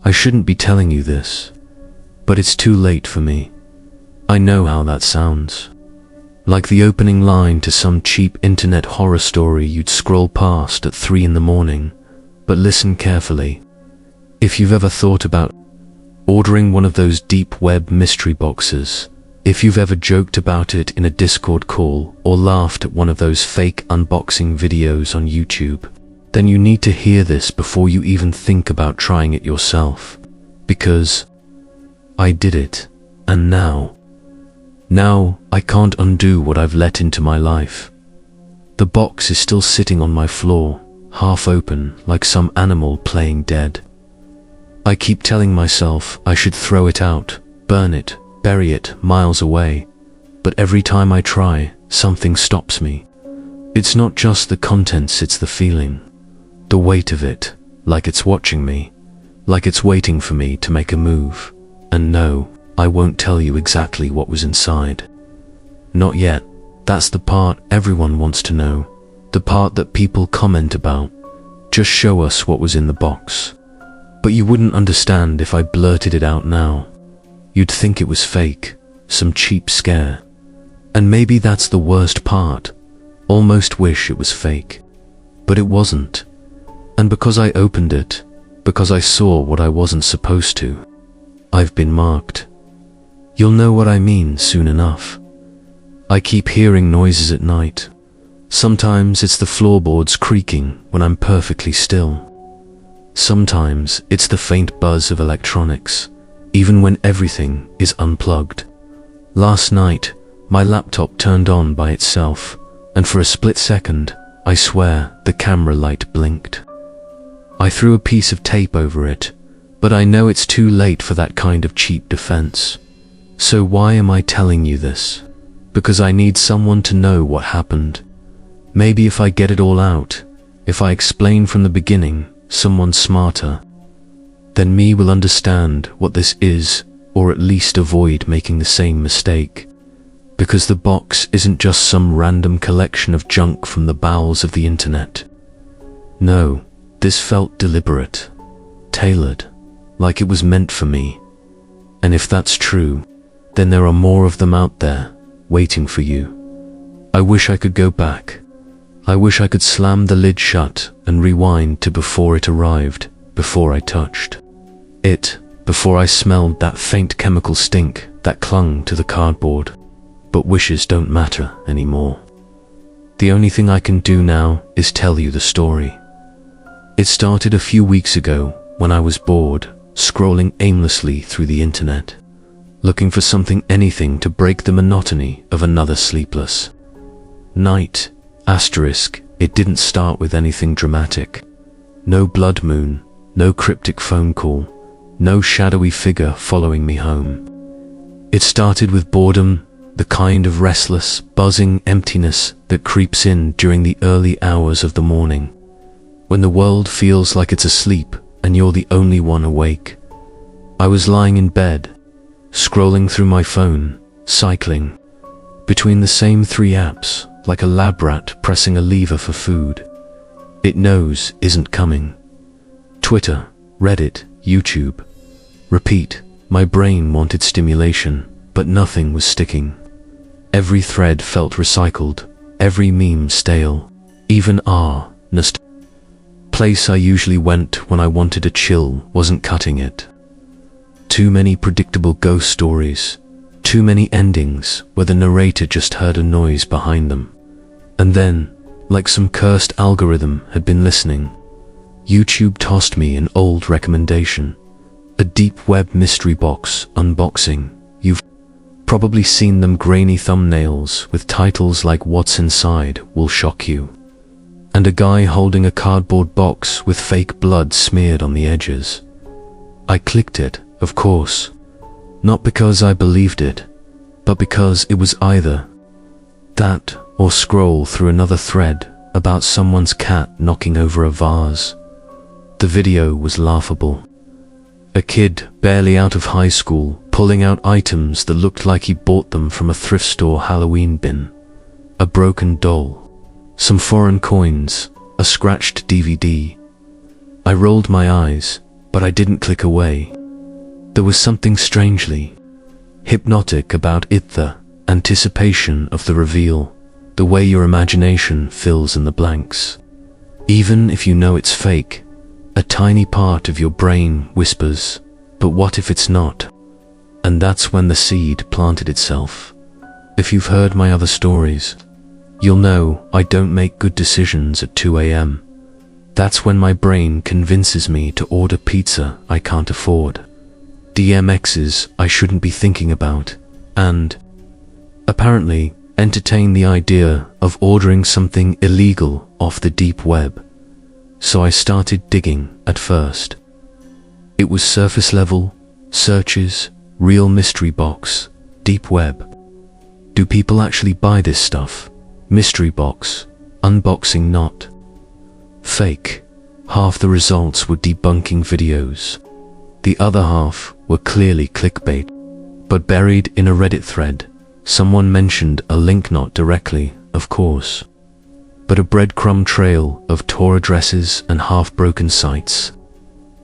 I shouldn't be telling you this, but it's too late for me. I know how that sounds. Like the opening line to some cheap internet horror story you'd scroll past at 3 in the morning. But listen carefully. If you've ever thought about ordering one of those deep web mystery boxes, if you've ever joked about it in a Discord call or laughed at one of those fake unboxing videos on YouTube, then you need to hear this before you even think about trying it yourself. Because I did it, and now I can't undo what I've let into my life. The box is still sitting on my floor, half open like some animal playing dead. I keep telling myself I should throw it out, burn it, bury it miles away, but every time I try, something stops me. It's not just the contents, it's the feeling, the weight of it, like it's watching me, like it's waiting for me to make a move. And no, I won't tell you exactly what was inside. Not yet. That's the part everyone wants to know, the part that people comment about. Just show us what was in the box. But you wouldn't understand if I blurted it out now. You'd think it was fake, some cheap scare. And maybe that's the worst part. Almost wish it was fake. But it wasn't. And because I opened it, because I saw what I wasn't supposed to, I've been marked. You'll know what I mean soon enough. I keep hearing noises at night. Sometimes it's the floorboards creaking when I'm perfectly still. Sometimes it's the faint buzz of electronics, even when everything is unplugged. Last night, my laptop turned on by itself, and for a split second, I swear the camera light blinked. I threw a piece of tape over it, but I know it's too late for that kind of cheap defense. So why am I telling you this? Because I need someone to know what happened. Maybe if I get it all out, if I explain from the beginning, someone smarter than me will understand what this is, or at least avoid making the same mistake. Because the box isn't just some random collection of junk from the bowels of the internet. No, this felt deliberate, tailored, like it was meant for me. And if that's true, then there are more of them out there, waiting for you. I wish I could go back. I wish I could slam the lid shut and rewind to before it arrived, before I touched it, before I smelled that faint chemical stink that clung to the cardboard. But wishes don't matter anymore. The only thing I can do now is tell you the story. It started a few weeks ago when I was bored, scrolling aimlessly through the internet, looking for anything to break the monotony of another sleepless night. Asterisk, it didn't start with anything dramatic. No blood moon, no cryptic phone call, no shadowy figure following me home. It started with boredom, the kind of restless, buzzing emptiness that creeps in during the early hours of the morning, when the world feels like it's asleep and you're the only one awake. I was lying in bed, scrolling through my phone, cycling between the same 3 apps, like a lab rat pressing a lever for food it knows isn't coming. Twitter, Reddit, YouTube. Repeat. My brain wanted stimulation, but nothing was sticking. Every thread felt recycled, every meme stale, even our place I usually went when I wanted a chill wasn't cutting it. Too many predictable ghost stories, too many endings where the narrator just heard a noise behind them. And then, like some cursed algorithm had been listening, YouTube tossed me an old recommendation, a deep web mystery box unboxing. You've probably seen them, grainy thumbnails with titles like "What's Inside Will Shock You," and a guy holding a cardboard box with fake blood smeared on the edges. I clicked it, of course, not because I believed it, but because it was either that or scroll through another thread about someone's cat knocking over a vase. The video was laughable. A kid, barely out of high school, pulling out items that looked like he bought them from a thrift store Halloween bin. A broken doll, some foreign coins, a scratched DVD. I rolled my eyes. but I didn't click away. There was something strangely hypnotic about it, the anticipation of the reveal, the way your imagination fills in the blanks. Even if you know it's fake, a tiny part of your brain whispers, but what if it's not? And that's when the seed planted itself. If you've heard my other stories, you'll know I don't make good decisions at 2 a.m. That's when my brain convinces me to order pizza I can't afford, DMXs I shouldn't be thinking about, and apparently entertain the idea of ordering something illegal off the deep web. So I started digging at first. It was surface level, searches, real mystery box, deep web. Do people actually buy this stuff? Mystery box, unboxing not. Fake. Half the results were debunking videos. The other half were clearly clickbait. But buried in a Reddit thread, someone mentioned a link, not directly, of course, but a breadcrumb trail of Tor addresses and half-broken sites.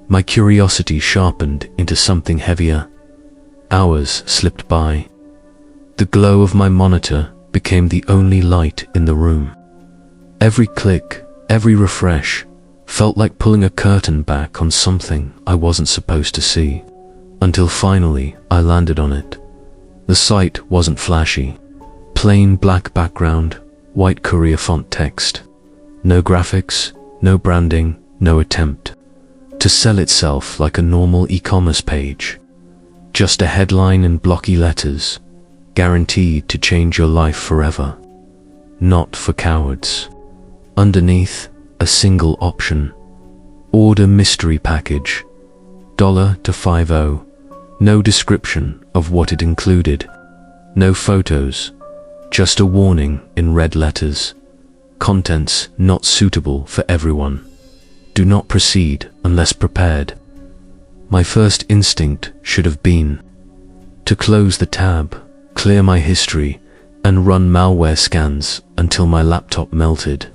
My curiosity sharpened into something heavier. Hours slipped by. The glow of my monitor became the only light in the room. Every click, every refresh, felt like pulling a curtain back on something I wasn't supposed to see, until finally I landed on it. The site wasn't flashy. Plain black background, white courier font text. No graphics, no branding, no attempt to sell itself like a normal e-commerce page. Just a headline in blocky letters, guaranteed to change your life forever. Not for cowards. Underneath, a single option. Order mystery package. $1 to 50. No description of what it included. No photos. Just a warning in red letters. Contents not suitable for everyone. Do not proceed unless prepared. My first instinct should have been to close the tab, clear my history, and run malware scans until my laptop melted.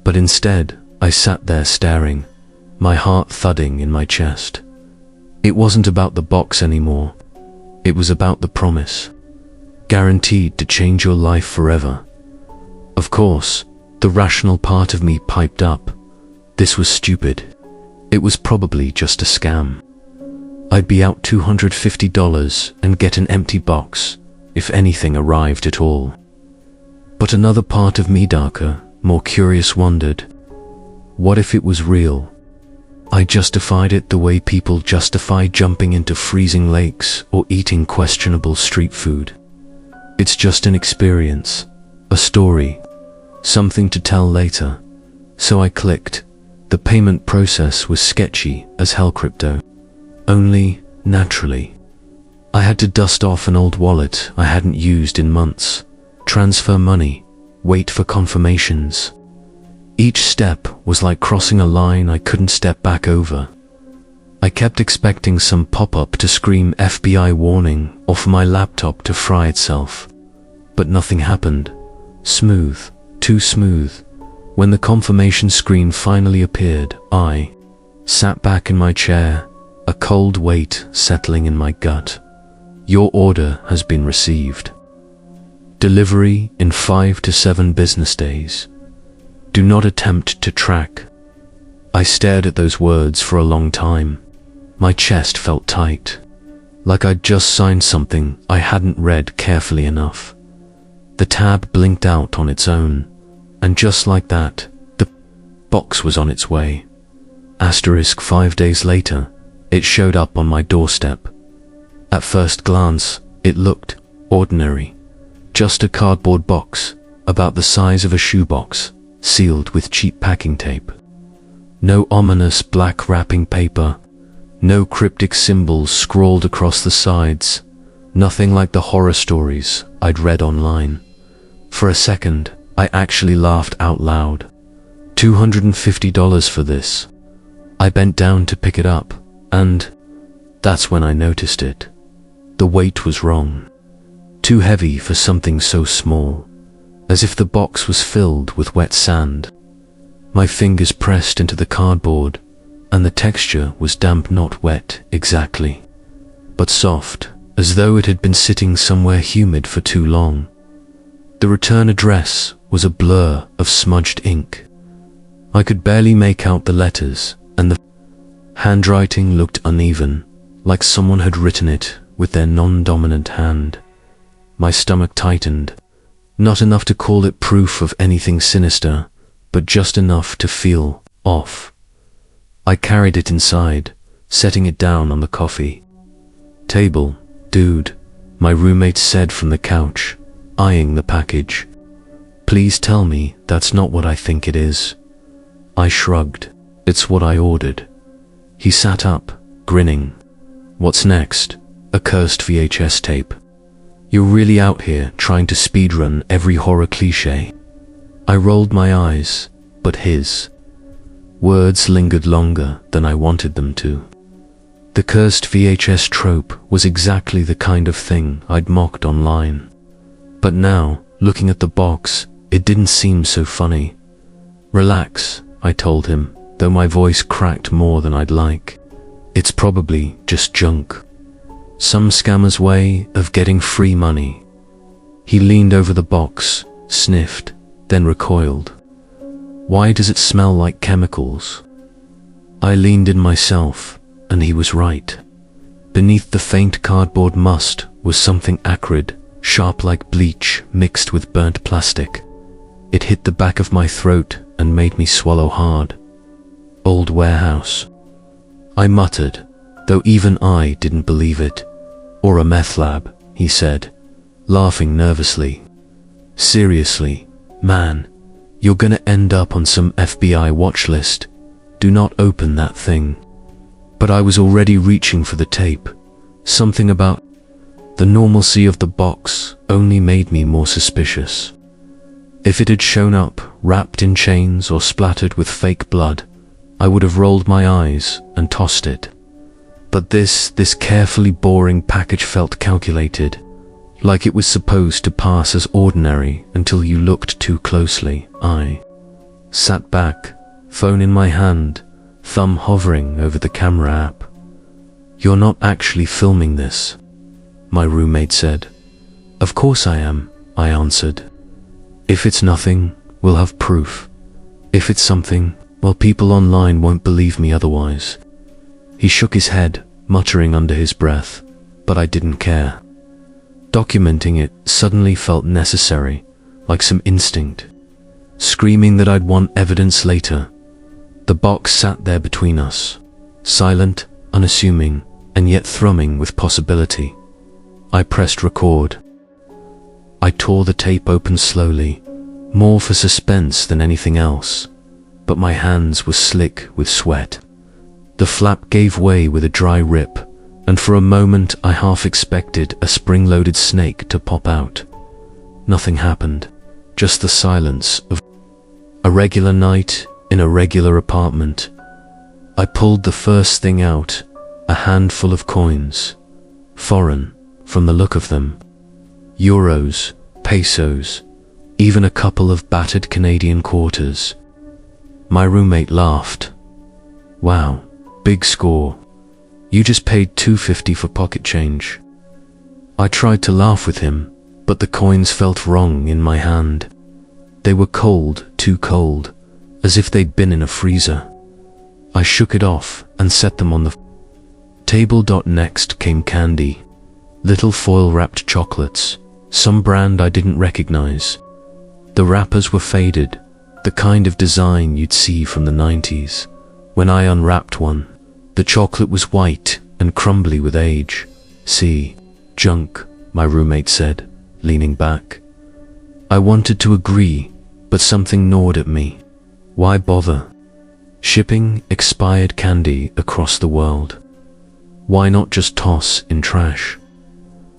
But instead, I sat there staring, my heart thudding in my chest. It wasn't about the box anymore. It was about the promise. Guaranteed to change your life forever. Of course, the rational part of me piped up. This was stupid. It was probably just a scam. I'd be out $250 and get an empty box, if anything arrived at all. But another part of me, darker, more curious, wondered, what if it was real? I justified it the way people justify jumping into freezing lakes or eating questionable street food. It's just an experience, a story, something to tell later. So I clicked. The payment process was sketchy as hell, crypto. Only, naturally, I had to dust off an old wallet I hadn't used in months, transfer money, wait for confirmations. Each step was like crossing a line I couldn't step back over. I kept expecting some pop-up to scream FBI warning or for my laptop to fry itself. But nothing happened. Smooth, too smooth. When the confirmation screen finally appeared, I sat back in my chair, a cold weight settling in my gut. Your order has been received. Delivery in 5 to 7 business days. Do not attempt to track. I stared at those words for a long time. My chest felt tight, like I'd just signed something I hadn't read carefully enough. The tab blinked out on its own, and just like that, the box was on its way. Asterisk 5 days later, it showed up on my doorstep. At first glance, it looked ordinary. Just a cardboard box, about the size of a shoebox, sealed with cheap packing tape. No ominous black wrapping paper, no cryptic symbols scrawled across the sides, nothing like the horror stories I'd read online. For a second, I actually laughed out loud. $250 for this. I bent down to pick it up, and that's when I noticed it. The weight was wrong. Too heavy for something so small, as if the box was filled with wet sand. My fingers pressed into the cardboard, and the texture was damp, not wet exactly, but soft, as though it had been sitting somewhere humid for too long. The return address was a blur of smudged ink. I could barely make out the letters, and the handwriting looked uneven, like someone had written it with their non-dominant hand. My stomach tightened, not enough to call it proof of anything sinister, but just enough to feel off. I carried it inside, setting it down on the coffee table. "Dude," my roommate said from the couch, eyeing the package. "Please tell me that's not what I think it is." I shrugged. "It's what I ordered." He sat up, grinning. "What's next? A cursed VHS tape? You're really out here trying to speedrun every horror cliché." I rolled my eyes, but his words lingered longer than I wanted them to. The cursed VHS trope was exactly the kind of thing I'd mocked online. But now, looking at the box, it didn't seem so funny. "Relax," I told him, though my voice cracked more than I'd like. "It's probably just junk. Some scammer's way of getting free money." He leaned over the box, sniffed, then recoiled. "Why does it smell like chemicals?" I leaned in myself, and he was right. Beneath the faint cardboard must was something acrid, sharp like bleach mixed with burnt plastic. It hit the back of my throat and made me swallow hard. "Old warehouse," I muttered, though even I didn't believe it. "Or a meth lab," he said, laughing nervously. "Seriously, man, you're gonna end up on some FBI watch list. Do not open that thing." But I was already reaching for the tape. Something about the normalcy of the box only made me more suspicious. If it had shown up wrapped in chains or splattered with fake blood, I would have rolled my eyes and tossed it. But this carefully boring package felt calculated, like it was supposed to pass as ordinary until you looked too closely. I sat back, phone in my hand, thumb hovering over the camera app. "You're not actually filming this," my roommate said. "Of course I am," I answered. "If it's nothing, we'll have proof. If it's something, well, people online won't believe me otherwise." He shook his head, muttering under his breath, but I didn't care. Documenting it suddenly felt necessary, like some instinct, screaming that I'd want evidence later. The box sat there between us, silent, unassuming, and yet thrumming with possibility. I pressed record. I tore the tape open slowly, more for suspense than anything else, but my hands were slick with sweat. The flap gave way with a dry rip, and for a moment I half expected a spring-loaded snake to pop out. Nothing happened, just the silence of a regular night in a regular apartment. I pulled the first thing out, a handful of coins. Foreign, from the look of them. Euros, pesos, even a couple of battered Canadian quarters. My roommate laughed. "Wow, big score. You just paid $2.50 for pocket change." I tried to laugh with him, but the coins felt wrong in my hand. They were cold, too cold, as if they'd been in a freezer. I shook it off and set them on the table. Next came candy. Little foil-wrapped chocolates, some brand I didn't recognize. The wrappers were faded, the kind of design you'd see from the 90s. When I unwrapped one, the chocolate was white and crumbly with age. "See, junk," my roommate said, leaning back. I wanted to agree, but something gnawed at me. Why bother shipping expired candy across the world? Why not just toss in trash?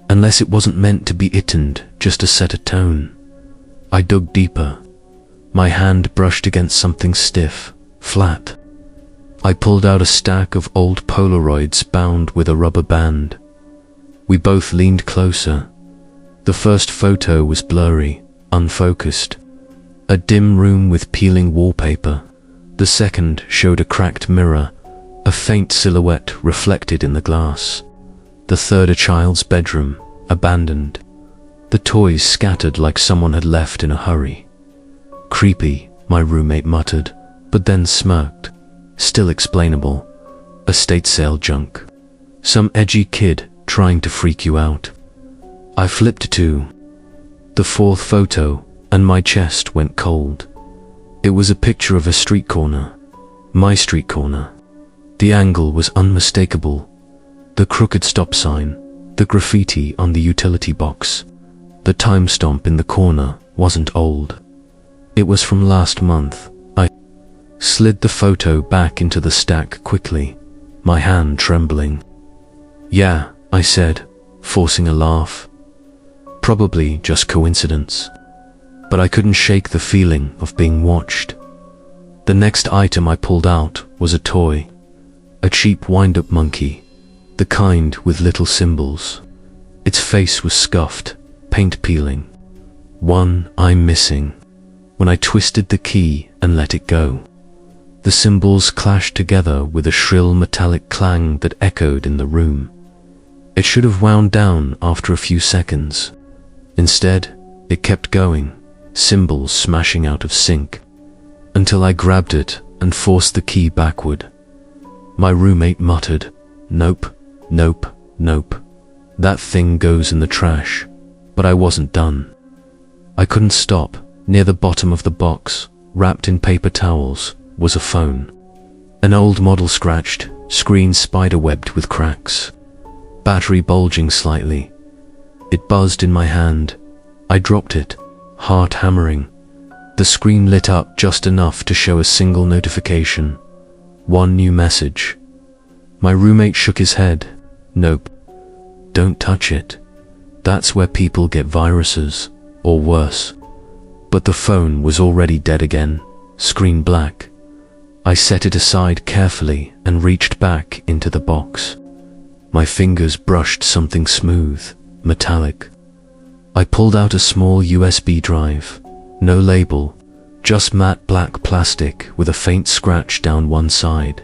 Unless it wasn't meant to be eaten, just to set a tone. I dug deeper. My hand brushed against something stiff, flat. I pulled out a stack of old Polaroids bound with a rubber band. We both leaned closer. The first photo was blurry, unfocused. A dim room with peeling wallpaper. The second showed a cracked mirror, a faint silhouette reflected in the glass. The third, a child's bedroom, abandoned. The toys scattered like someone had left in a hurry. Creepy, my roommate muttered, but then smirked. Still explainable. Estate sale junk. Some edgy kid trying to freak you out. I flipped to the fourth photo, and my chest went cold. It was a picture of a street corner. My street corner. The angle was unmistakable. The crooked stop sign, the graffiti on the utility box. The time stamp in the corner wasn't old. It was from last month. I slid the photo back into the stack quickly, my hand trembling. Yeah, I said, forcing a laugh. Probably just coincidence. But I couldn't shake the feeling of being watched. The next item I pulled out was a toy. A cheap wind-up monkey, the kind with little symbols. Its face was scuffed, paint peeling. One eye missing. When I twisted the key and let it go, the symbols clashed together with a shrill metallic clang that echoed in the room. It should have wound down after a few seconds. Instead, it kept going, symbols smashing out of sync, until I grabbed it and forced the key backward. My roommate muttered, "Nope, nope, nope. That thing goes in the trash." But I wasn't done. I couldn't stop. Near the bottom of the box, wrapped in paper towels, was a phone. An old model, scratched, screen spiderwebbed with cracks. Battery bulging slightly. It buzzed in my hand. I dropped it, heart hammering. The screen lit up just enough to show a single notification. One new message. My roommate shook his head. "Nope. Don't touch it. That's where people get viruses, or worse." But the phone was already dead again, screen black. I set it aside carefully and reached back into the box. My fingers brushed something smooth, metallic. I pulled out a small USB drive. No label, just matte black plastic with a faint scratch down one side.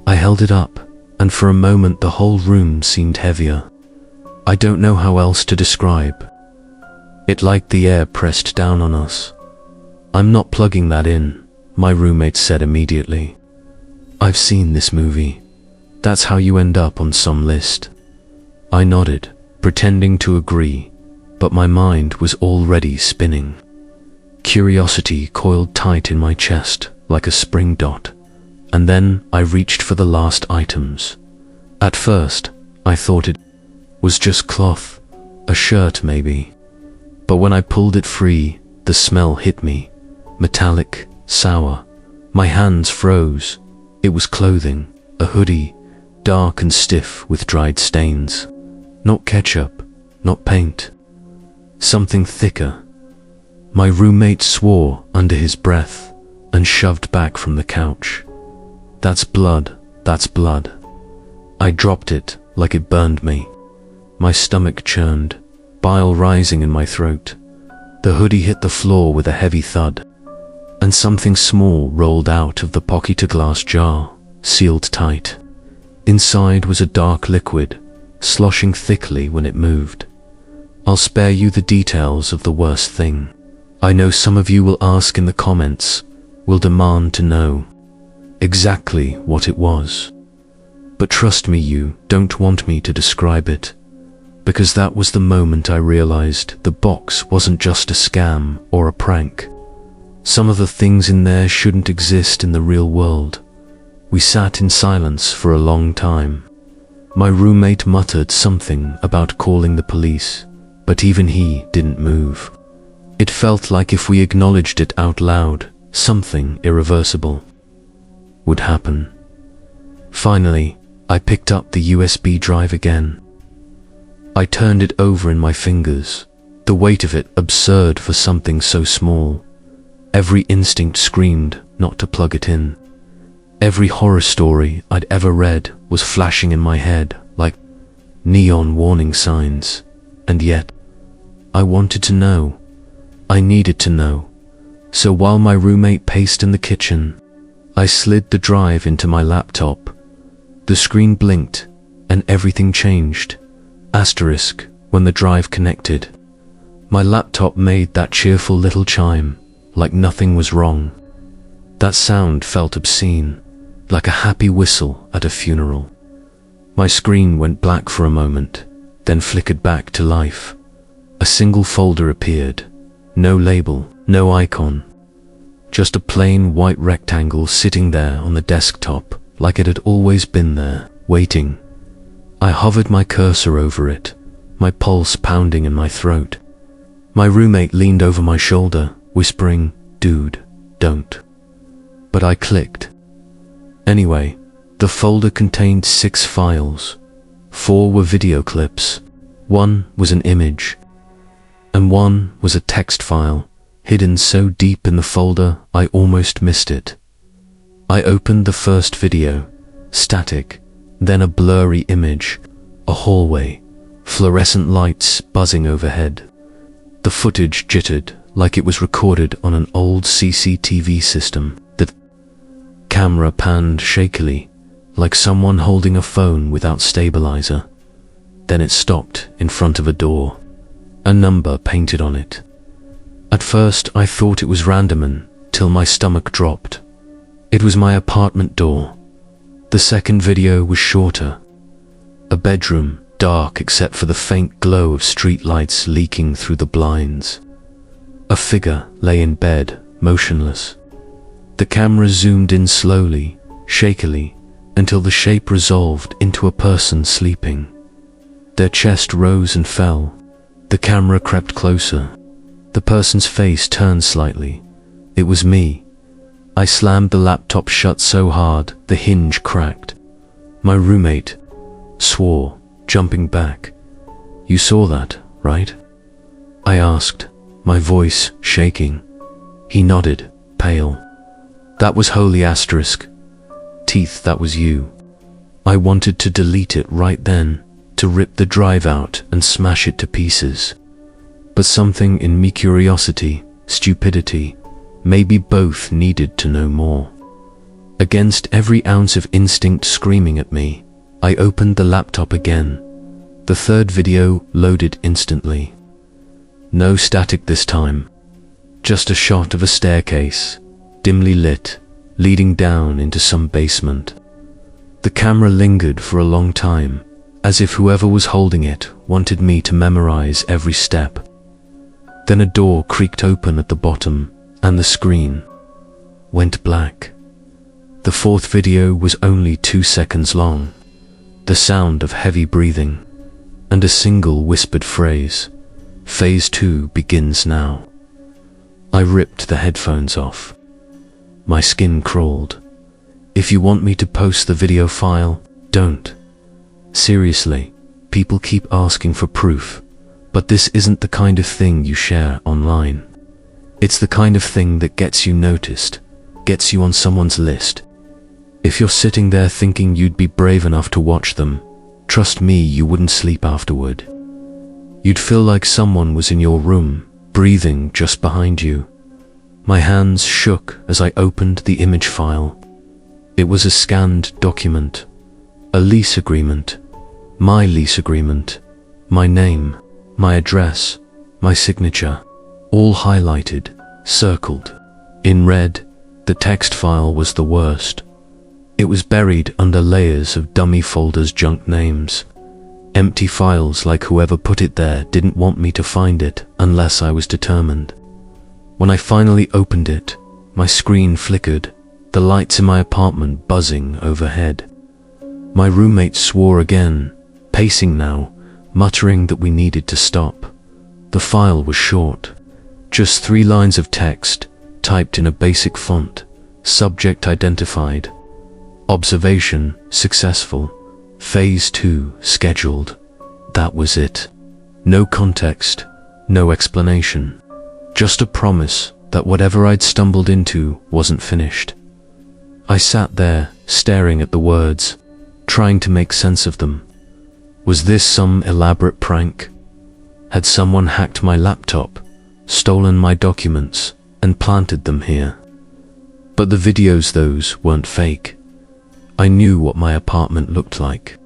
I held it up, and for a moment the whole room seemed heavier. I don't know how else to describe. It like the air pressed down on us. "I'm not plugging that in," my roommate said immediately. "I've seen this movie. That's how you end up on some list." I nodded, pretending to agree, but my mind was already spinning. Curiosity coiled tight in my chest like a spring dot, and then I reached for the last items. At first, I thought it was just cloth, a shirt maybe. But when I pulled it free, the smell hit me. Metallic, sour. My hands froze. It was clothing, a hoodie, dark and stiff with dried stains. Not ketchup, not paint. Something thicker. My roommate swore under his breath and shoved back from the couch. "That's blood, that's blood." I dropped it like it burned me. My stomach churned, bile rising in my throat. The hoodie hit the floor with a heavy thud, and something small rolled out of the pocket, a glass jar, sealed tight. Inside was a dark liquid, sloshing thickly when it moved. I'll spare you the details of the worst thing. I know some of you will ask in the comments, will demand to know exactly what it was. But trust me, you don't want me to describe it. Because that was the moment I realized the box wasn't just a scam or a prank. Some of the things in there shouldn't exist in the real world. We sat in silence for a long time. My roommate muttered something about calling the police, but even he didn't move. It felt like if we acknowledged it out loud, something irreversible would happen. Finally, I picked up the USB drive again. I turned it over in my fingers, the weight of it absurd for something so small. Every instinct screamed not to plug it in. Every horror story I'd ever read was flashing in my head like neon warning signs. And yet, I wanted to know. I needed to know. So while my roommate paced in the kitchen, I slid the drive into my laptop, The screen blinked, and everything changed. Asterisk, when the drive connected. My laptop made that cheerful little chime, like nothing was wrong. That sound felt obscene, like a happy whistle at a funeral. My screen went black for a moment, then flickered back to life. A single folder appeared. No label, no icon. Just a plain white rectangle sitting there on the desktop, like it had always been there, waiting. I hovered my cursor over it, my pulse pounding in my throat. My roommate leaned over my shoulder, whispering, "Dude, don't." But I clicked. Anyway, the folder contained 6 files. 4 were video clips. 1 was an image. And 1 was a text file, hidden so deep in the folder I almost missed it. I opened the first video, static, then a blurry image, a hallway, fluorescent lights buzzing overhead. The footage jittered like it was recorded on an old CCTV system. The camera panned shakily, like someone holding a phone without stabilizer. Then it stopped in front of a door, a number painted on it. At first I thought it was random till my stomach dropped. It was my apartment door. The second video was shorter. A bedroom, dark except for the faint glow of street lights leaking through the blinds. A figure lay in bed, motionless. The camera zoomed in slowly, shakily, until the shape resolved into a person sleeping. Their chest rose and fell. The camera crept closer. The person's face turned slightly. It was me. I slammed the laptop shut so hard the hinge cracked. My roommate swore, jumping back. "You saw that, right?" I asked, my voice shaking. He nodded, pale. "That was holy asterisk. Teeth, that was you." I wanted to delete it right then, to rip the drive out and smash it to pieces. But something in me, curiosity, stupidity, maybe both, needed to know more. Against every ounce of instinct screaming at me, I opened the laptop again. The third video loaded instantly. No static this time. Just a shot of a staircase, dimly lit, leading down into some basement. The camera lingered for a long time, as if whoever was holding it wanted me to memorize every step. Then a door creaked open at the bottom, and the screen went black. The fourth video was only 2 seconds long. The sound of heavy breathing, and a single whispered phrase, "Phase 2 begins now." I ripped the headphones off. My skin crawled. If you want me to post the video file, don't. Seriously, people keep asking for proof, but this isn't the kind of thing you share online. It's the kind of thing that gets you noticed, gets you on someone's list. If you're sitting there thinking you'd be brave enough to watch them, trust me, you wouldn't sleep afterward. You'd feel like someone was in your room, breathing just behind you. My hands shook as I opened the image file. It was a scanned document, a lease agreement, my lease agreement, my name, my address, my signature, all highlighted, circled. In red, the text file was the worst. It was buried under layers of dummy folders, junk names, empty files like whoever put it there didn't want me to find it unless I was determined. When I finally opened it, my screen flickered, the lights in my apartment buzzing overhead. My roommate swore again, pacing now, muttering that we needed to stop. The file was short, just 3 lines of text, typed in a basic font, subject identified. Observation successful. Phase 2 scheduled. That was it. No context, no explanation. Just a promise that whatever I'd stumbled into wasn't finished. I sat there, staring at the words, trying to make sense of them. Was this some elaborate prank? Had someone hacked my laptop, stolen my documents, and planted them here? But the videos, those weren't fake. I knew what my apartment looked like.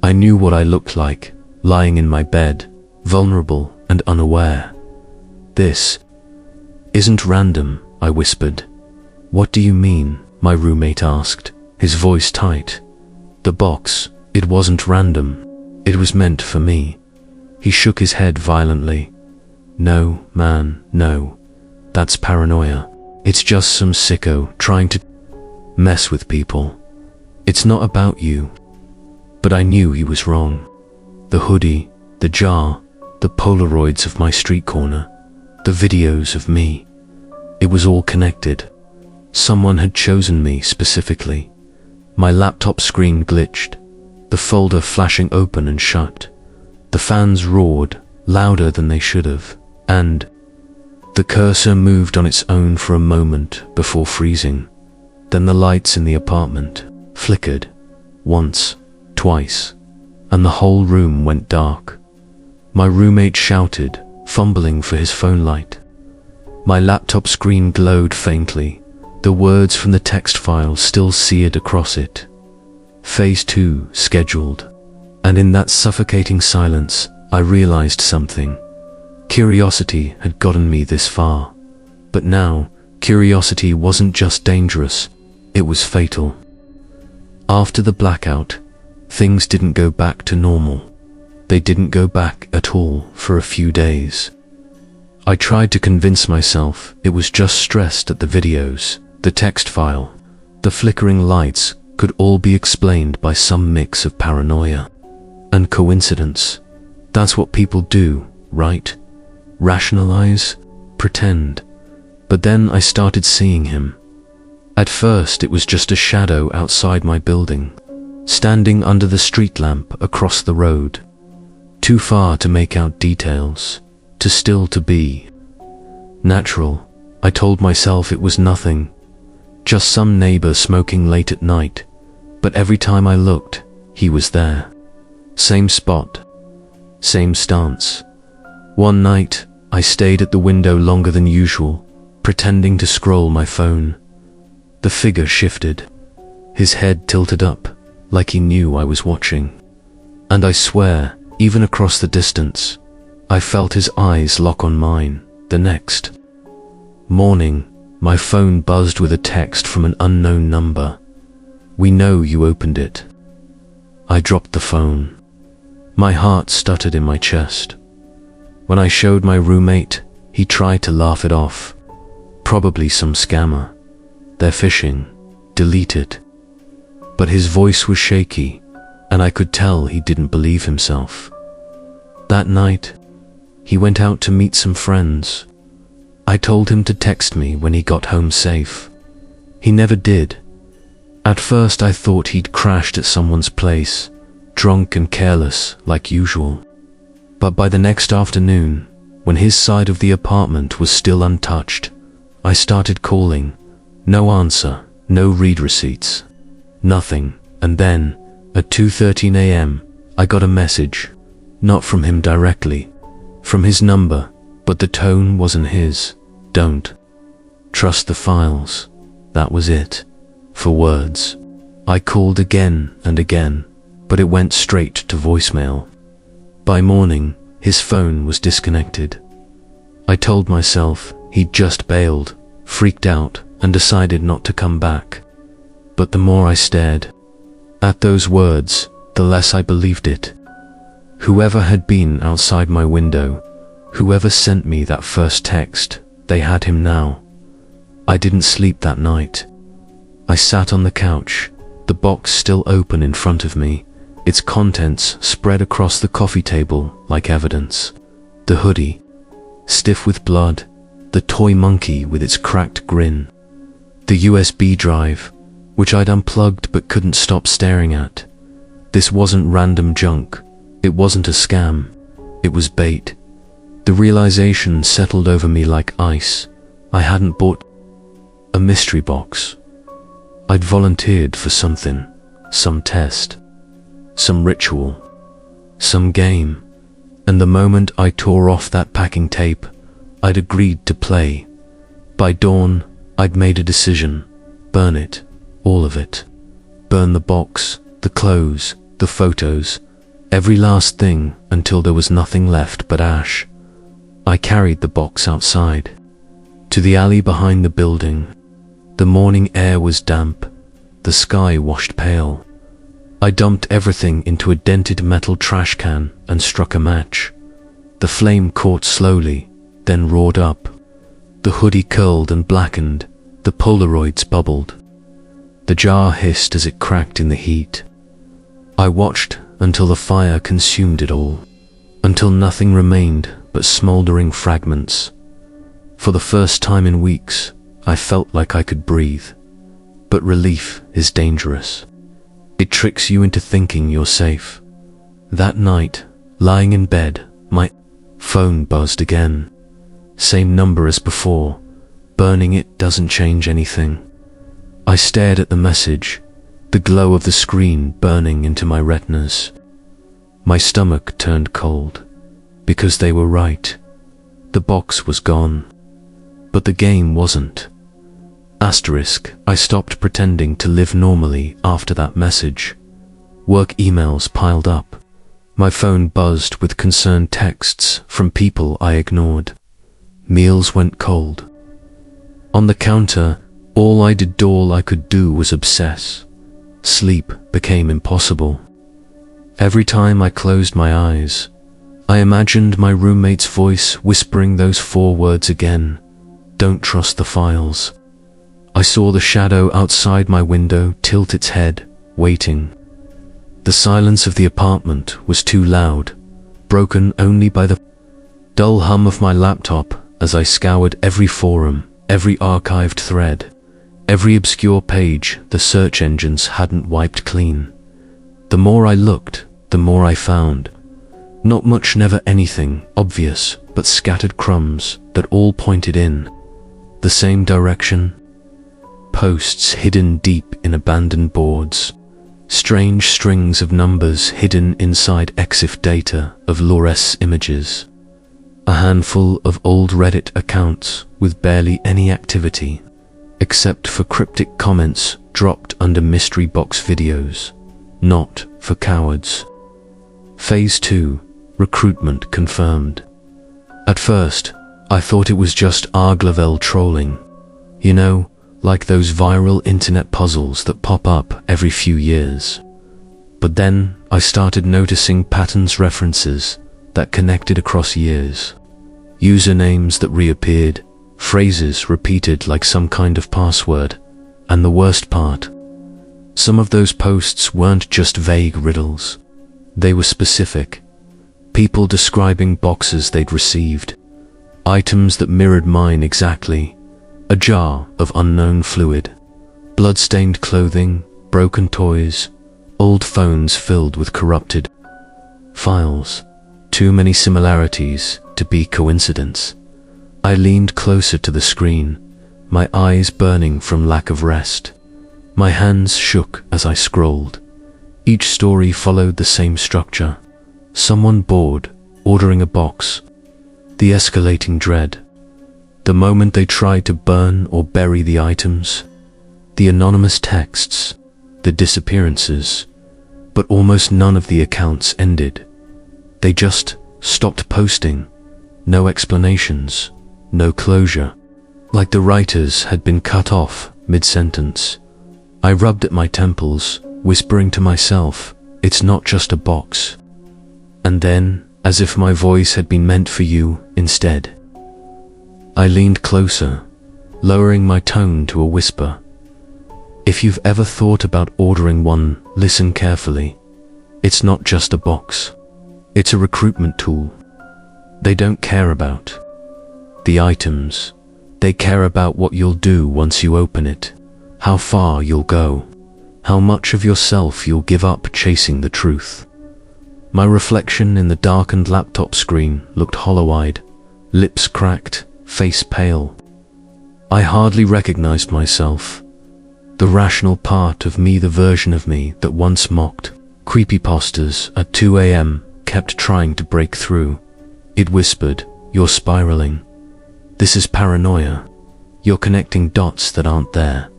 I knew what I looked like, lying in my bed, vulnerable and unaware. "This isn't random," I whispered. "What do you mean?" my roommate asked, his voice tight. "The box, it wasn't random. It was meant for me." He shook his head violently. "No, man, no. That's paranoia. It's just some sicko trying to mess with people. It's not about you." But I knew he was wrong. The hoodie, the jar, the Polaroids of my street corner, the videos of me. It was all connected. Someone had chosen me specifically. My laptop screen glitched, the folder flashing open and shut. The fans roared, louder than they should have, and the cursor moved on its own for a moment before freezing. Then the lights in the apartment flickered, once, twice, and the whole room went dark. My roommate shouted, fumbling for his phone light. My laptop screen glowed faintly, the words from the text file still seared across it. Phase 2, scheduled. And in that suffocating silence, I realized something. Curiosity had gotten me this far. But now, curiosity wasn't just dangerous, it was fatal. After the blackout, things didn't go back to normal. They didn't go back at all for a few days. I tried to convince myself it was just stressed at the videos, the text file, the flickering lights could all be explained by some mix of paranoia and coincidence. That's what people do, right? Rationalize, pretend. But then I started seeing him. At first it was just a shadow outside my building, standing under the street lamp across the road. Too far to make out details, too still to be natural. I told myself it was nothing, just some neighbor smoking late at night. But every time I looked, he was there. Same spot, same stance. One night, I stayed at the window longer than usual, pretending to scroll my phone. The figure shifted, his head tilted up, like he knew I was watching. And I swear, even across the distance, I felt his eyes lock on mine. The next morning, my phone buzzed with a text from an unknown number. "We know you opened it." I dropped the phone. My heart stuttered in my chest. When I showed my roommate, he tried to laugh it off. Probably some scammer. "They're phishing. Delete it." But his voice was shaky, and I could tell he didn't believe himself. That night, he went out to meet some friends. I told him to text me when he got home safe. He never did. At first I thought he'd crashed at someone's place, drunk and careless like usual. But by the next afternoon, when his side of the apartment was still untouched, I started calling. No answer, no read receipts, nothing. And then, at 2:13 a.m., I got a message. Not from him directly, from his number, but the tone wasn't his. "Don't trust the files." That was it. For words. I called again and again, but it went straight to voicemail. By morning, his phone was disconnected. I told myself he'd just bailed, freaked out, and decided not to come back. But the more I stared at those words, the less I believed it. Whoever had been outside my window, whoever sent me that first text, they had him now. I didn't sleep that night. I sat on the couch, the box still open in front of me, its contents spread across the coffee table like evidence. The hoodie, stiff with blood, the toy monkey with its cracked grin, the USB drive, which I'd unplugged but couldn't stop staring at. This wasn't random junk. It wasn't a scam. It was bait. The realization settled over me like ice. I hadn't bought a mystery box. I'd volunteered for something, some test, some ritual, some game. And the moment I tore off that packing tape, I'd agreed to play. By dawn, I'd made a decision. Burn it, all of it. burn the box, the clothes, the photos, every last thing until there was nothing left but ash. I carried the box outside, to the alley behind the building. The morning air was damp, the sky washed pale. I dumped everything into a dented metal trash can and struck a match. The flame caught slowly, then roared up. The hoodie curled and blackened, the Polaroids bubbled. The jar hissed as it cracked in the heat. I watched until the fire consumed it all, until nothing remained but smoldering fragments. For the first time in weeks, I felt like I could breathe. But relief is dangerous. It tricks you into thinking you're safe. That night, lying in bed, my phone buzzed again. Same number as before. Burning it doesn't change anything. I stared at the message, the glow of the screen burning into my retinas. My stomach turned cold, because they were right. The box was gone, but the game wasn't. Asterisk, I stopped pretending to live normally after that message. Work emails piled up. My phone buzzed with concerned texts from people I ignored. Meals went cold. On the counter, all I could do was obsess. Sleep became impossible. Every time I closed my eyes, I imagined my roommate's voice whispering those 4 words again. Don't trust the files. I saw the shadow outside my window tilt its head, waiting. The silence of the apartment was too loud, broken only by the dull hum of my laptop as I scoured every forum, every archived thread, every obscure page the search engines hadn't wiped clean. The more I looked, the more I found. Not much, never anything obvious, but scattered crumbs that all pointed in the same direction. Posts hidden deep in abandoned boards, strange strings of numbers hidden inside EXIF data of low-res images, a handful of old Reddit accounts with barely any activity, except for cryptic comments dropped under mystery box videos, not for cowards. Phase 2, recruitment confirmed. At first, I thought it was just Arglavel trolling. You know, like those viral internet puzzles that pop up every few years. But then I started noticing patterns, references that connected across years. Usernames that reappeared, phrases repeated like some kind of password, and the worst part, some of those posts weren't just vague riddles. They were specific. People describing boxes they'd received, items that mirrored mine exactly. A jar of unknown fluid, blood-stained clothing, broken toys, old phones filled with corrupted files. Too many similarities to be coincidence. I leaned closer to the screen, my eyes burning from lack of rest. My hands shook as I scrolled. Each story followed the same structure. Someone bored, ordering a box. The escalating dread. The moment they tried to burn or bury the items, the anonymous texts, the disappearances, but almost none of the accounts ended. They just stopped posting. No explanations, no closure. Like the writers had been cut off mid-sentence. I rubbed at my temples, whispering to myself, it's not just a box. And then, as if my voice had been meant for you instead, I leaned closer, lowering my tone to a whisper. If you've ever thought about ordering one, listen carefully. It's not just a box. It's a recruitment tool. They don't care about the items. They care about what you'll do once you open it, how far you'll go, how much of yourself you'll give up chasing the truth. My reflection in the darkened laptop screen looked hollow-eyed, lips cracked, face pale. I hardly recognized myself. The rational part of me, the version of me that once mocked creepypastas at 2 a.m. kept trying to break through. It whispered, you're spiraling. This is paranoia. You're connecting dots that aren't there.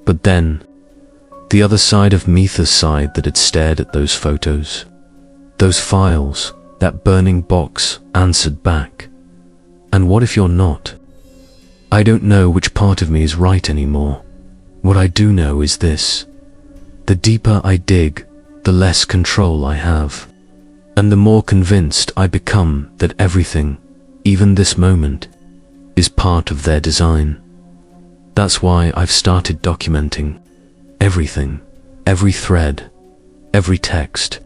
But then, The other side of me, the side that had stared at those photos. Those files, that burning box, answered back. And what if you're not? I don't know which part of me is right anymore. What I do know is this. The deeper I dig, the less control I have. And the more convinced I become that everything, even this moment, is part of their design. That's why I've started documenting everything, every thread, every text,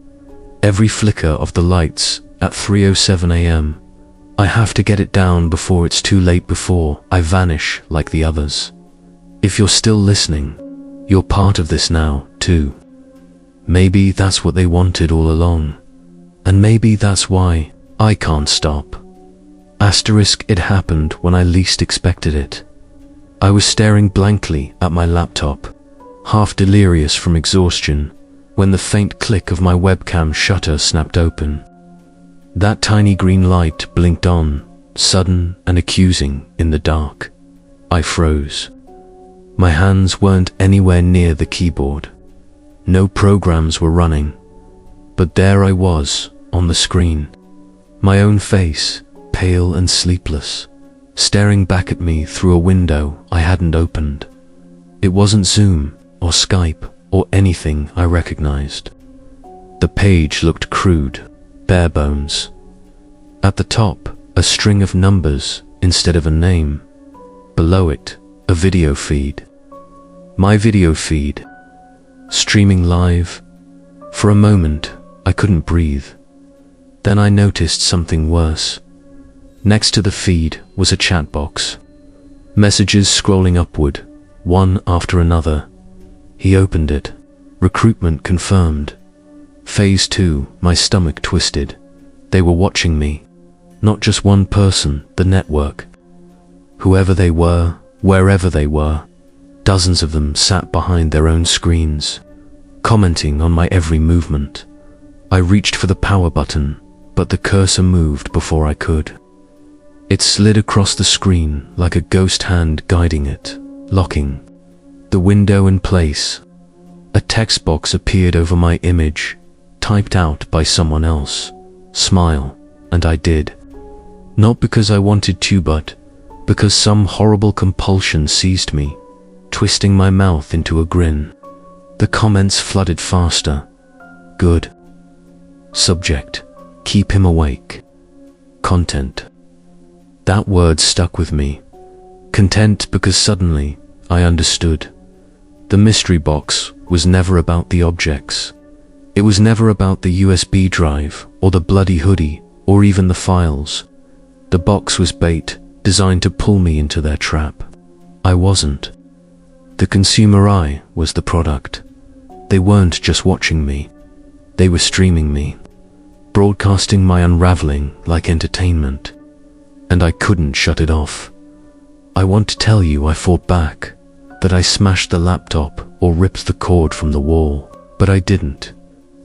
every flicker of the lights at 3:07 a.m. I have to get it down before it's too late, before I vanish like the others. If you're still listening, you're part of this now, too. Maybe that's what they wanted all along. And maybe that's why I can't stop. Asterisk, it happened when I least expected it. I was staring blankly at my laptop, half delirious from exhaustion, when the faint click of my webcam shutter snapped open. That tiny green light blinked on, sudden and accusing in the dark. I froze. My hands weren't anywhere near the keyboard. No programs were running. But there I was, on the screen. My own face, pale and sleepless, staring back at me through a window I hadn't opened. It wasn't Zoom or Skype or anything I recognized. The page looked crude, bare bones. At the top, a string of numbers instead of a name. Below it, a video feed. My video feed. Streaming live. For a moment, I couldn't breathe. Then I noticed something worse. Next to the feed was a chat box. Messages scrolling upward, one after another. He opened it. Recruitment confirmed. Phase 2, my stomach twisted. They were watching me. Not just one person, the network. Whoever they were, wherever they were, dozens of them sat behind their own screens, commenting on my every movement. I reached for the power button, but the cursor moved before I could. It slid across the screen like a ghost hand guiding it, locking the window in place. A text box appeared over my image, typed out by someone else. Smile, and I did. Not because I wanted to, but because some horrible compulsion seized me, twisting my mouth into a grin. The comments flooded faster. Good. Subject, keep him awake. Content. That word stuck with me. Content, because suddenly I understood. The mystery box was never about the objects. It was never about the USB drive, or the bloody hoodie, or even the files. The box was bait, designed to pull me into their trap. I wasn't. The consumer eye was the product. They weren't just watching me. They were streaming me, broadcasting my unraveling like entertainment. And I couldn't shut it off. I want to tell you I fought back, that I smashed the laptop or ripped the cord from the wall, but I didn't.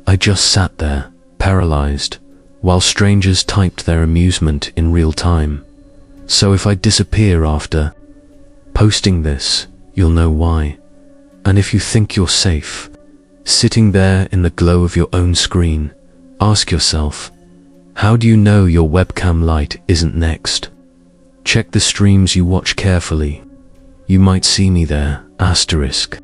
I just sat there, paralyzed, while strangers typed their amusement in real time. So if I disappear after posting this, you'll know why. And if you think you're safe, sitting there in the glow of your own screen, ask yourself, how do you know your webcam light isn't next? Check the streams you watch carefully. You might see me there, asterisk.